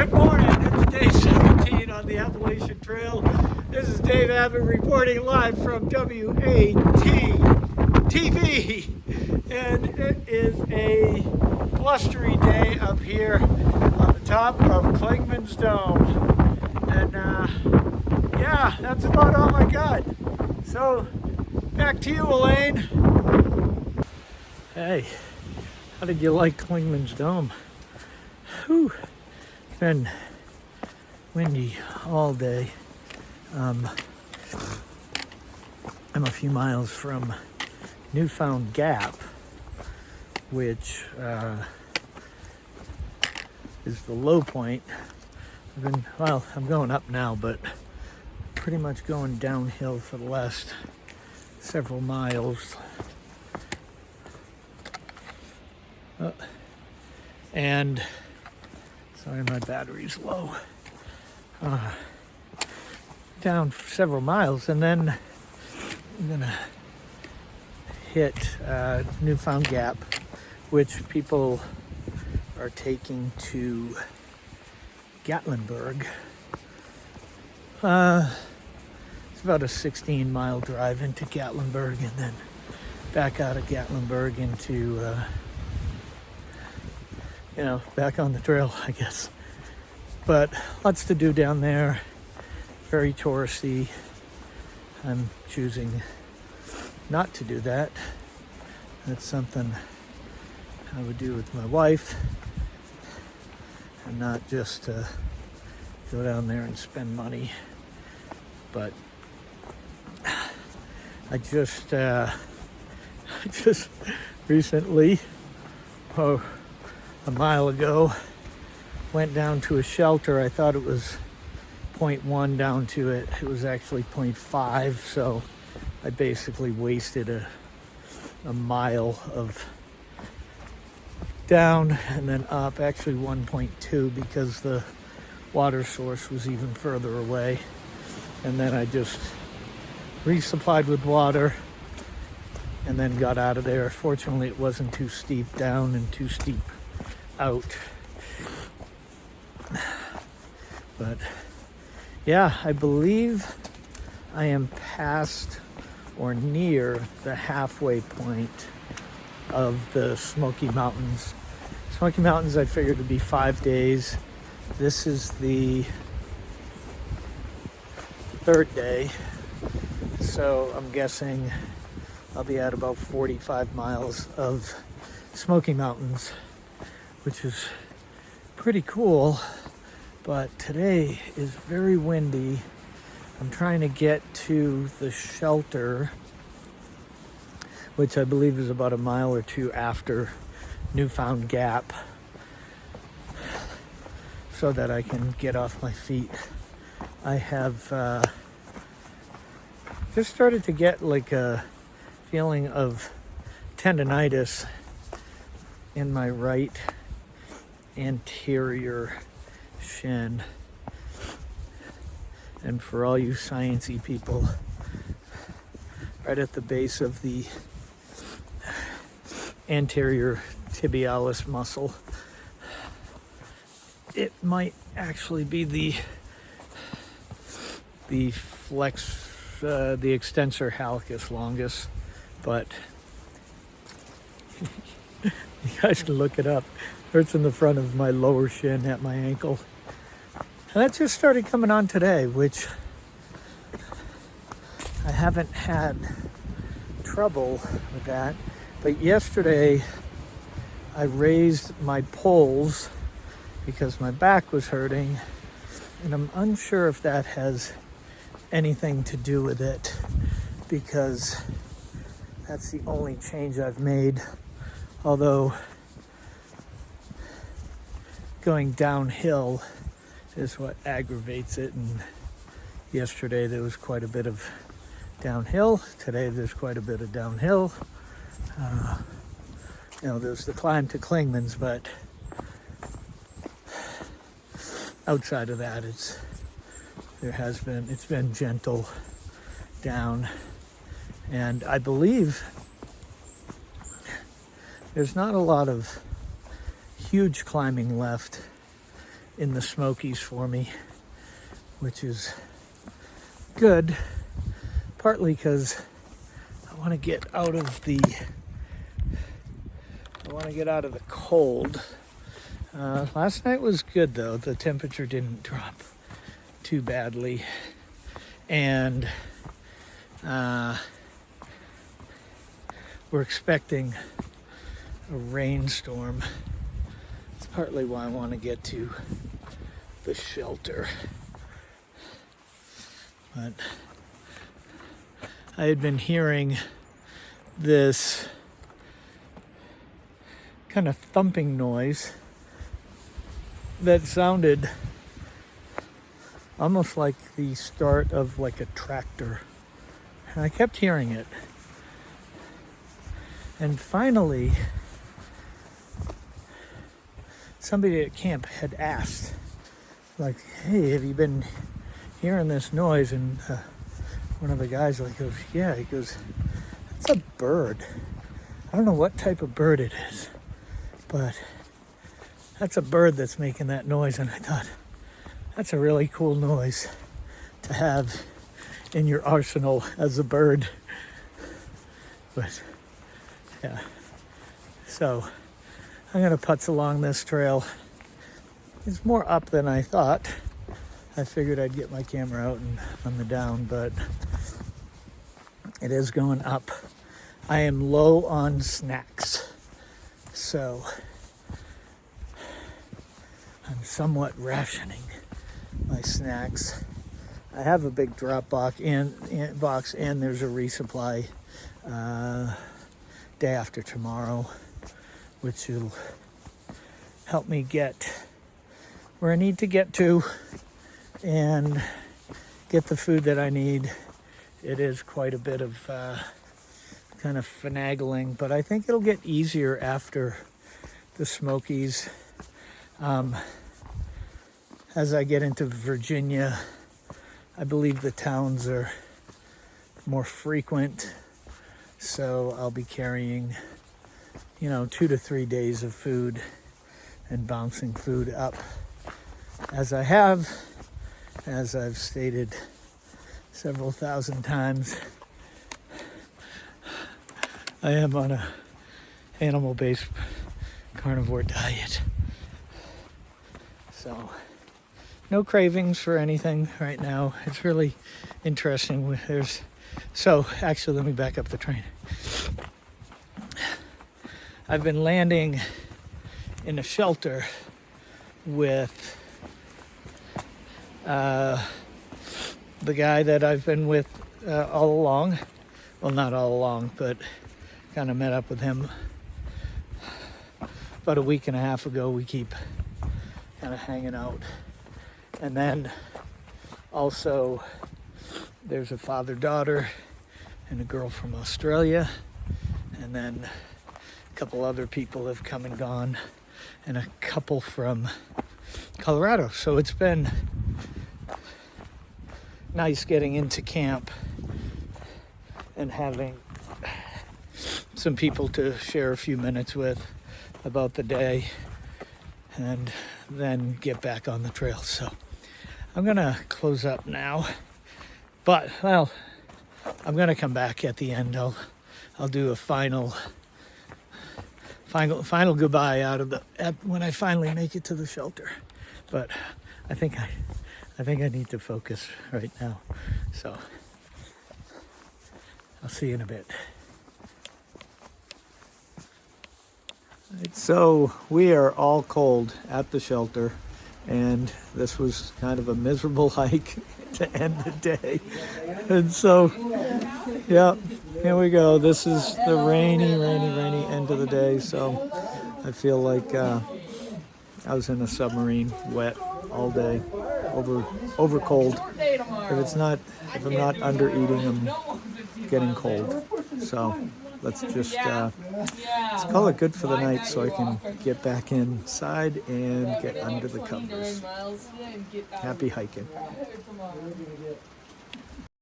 Good morning, it's day 17 on the Appalachian Trail. This is Dave Abbott reporting live from WAT TV. And it is a blustery day up here on the top of Clingmans Dome. And yeah, that's about all I got. So back to you, Elaine. Hey, how did you like Clingmans Dome? Whew. It's been windy all day. I'm a few miles from Newfound Gap, which is the low point. I'm going up now, but pretty much going downhill for the last several miles. And sorry, my battery's low. Down several miles, and then I'm gonna hit Newfound Gap, which people are taking to Gatlinburg. It's about a 16-mile drive into Gatlinburg, and then back out of Gatlinburg into back on the trail, I guess. But lots to do down there. Very touristy. I'm choosing not to do that. That's something I would do with my wife, and not just go down there and spend money. But I just recently, a mile ago, went down to a shelter. I thought it was 0.1 down to it. It was actually 0.5, so I basically wasted a mile of down and then up, actually 1.2, because the water source was even further away. And then I just resupplied with water and then got out of there. Fortunately, it wasn't too steep down and too steep out. But yeah, I believe I am past or near the halfway point of the Smoky Mountains. Smoky Mountains, I figured would be 5 days. This is the third day, so I'm guessing I'll be at about 45 miles of Smoky Mountains, which is pretty cool. But today is very windy. I'm trying to get to the shelter, which I believe is about a mile or two after Newfound Gap, so that I can get off my feet. I have just started to get like a feeling of tendonitis in my right anterior shin. And for all you sciencey people, right at the base of the anterior tibialis muscle, it might actually be the extensor hallucis longus, but you guys can look it up. Hurts in the front of my lower shin at my ankle. And that just started coming on today, which I haven't had trouble with that. But yesterday I raised my poles because my back was hurting, and I'm unsure if that has anything to do with it, because that's the only change I've made. Although going downhill is what aggravates it, and yesterday there was quite a bit of downhill. Today there's quite a bit of downhill. There's the climb to Clingmans, but outside of that, it's been gentle down, and I believe there's not a lot of huge climbing left in the Smokies for me, which is good, partly because I want to get out of the cold. Last night was good though. The temperature didn't drop too badly, and we're expecting a rainstorm. It's partly why I want to get to the shelter. But I had been hearing this kind of thumping noise that sounded almost like the start of like a tractor. And I kept hearing it. And finally, somebody at camp had asked, like, hey, have you been hearing this noise? And one of the guys goes, yeah. He goes, that's a bird. I don't know what type of bird it is, but that's a bird that's making that noise. And I thought, that's a really cool noise to have in your arsenal as a bird. But yeah, so I'm gonna putz along this trail. It's more up than I thought. I figured I'd get my camera out and on the down, but it is going up. I am low on snacks, so I'm somewhat rationing my snacks. I have a big drop box and there's a resupply day after tomorrow, which will help me get where I need to get to and get the food that I need. It is quite a bit of kind of finagling, but I think it'll get easier after the Smokies. As I get into Virginia, I believe the towns are more frequent, so I'll be carrying, 2 to 3 days of food and bouncing food up as I have, as I've stated several thousand times. I am on a animal-based carnivore diet, so no cravings for anything right now. It's really interesting. So actually, let me back up the train. I've been landing in a shelter with the guy that I've been with all along. Well, not all along, but kind of met up with him about a week and a half ago. We keep kind of hanging out. And then also there's a father-daughter and a girl from Australia. And then a couple other people have come and gone, and a couple from Colorado. So it's been nice getting into camp and having some people to share a few minutes with about the day and then get back on the trail. So I'm gonna close up now, but I'm gonna come back at the end. I'll do a final goodbye when I finally make it to the shelter. But I think I need to focus right now. So I'll see you in a bit. So we are all cold at the shelter, and this was kind of a miserable hike to end the day. And so, yeah, here we go. This is the rainy end of the day. So I feel like I was in a submarine, wet all day, over cold. If I'm not under eating, I'm getting cold. So let's just let's call it good for the night so I can get back inside and get under the covers. Happy hiking.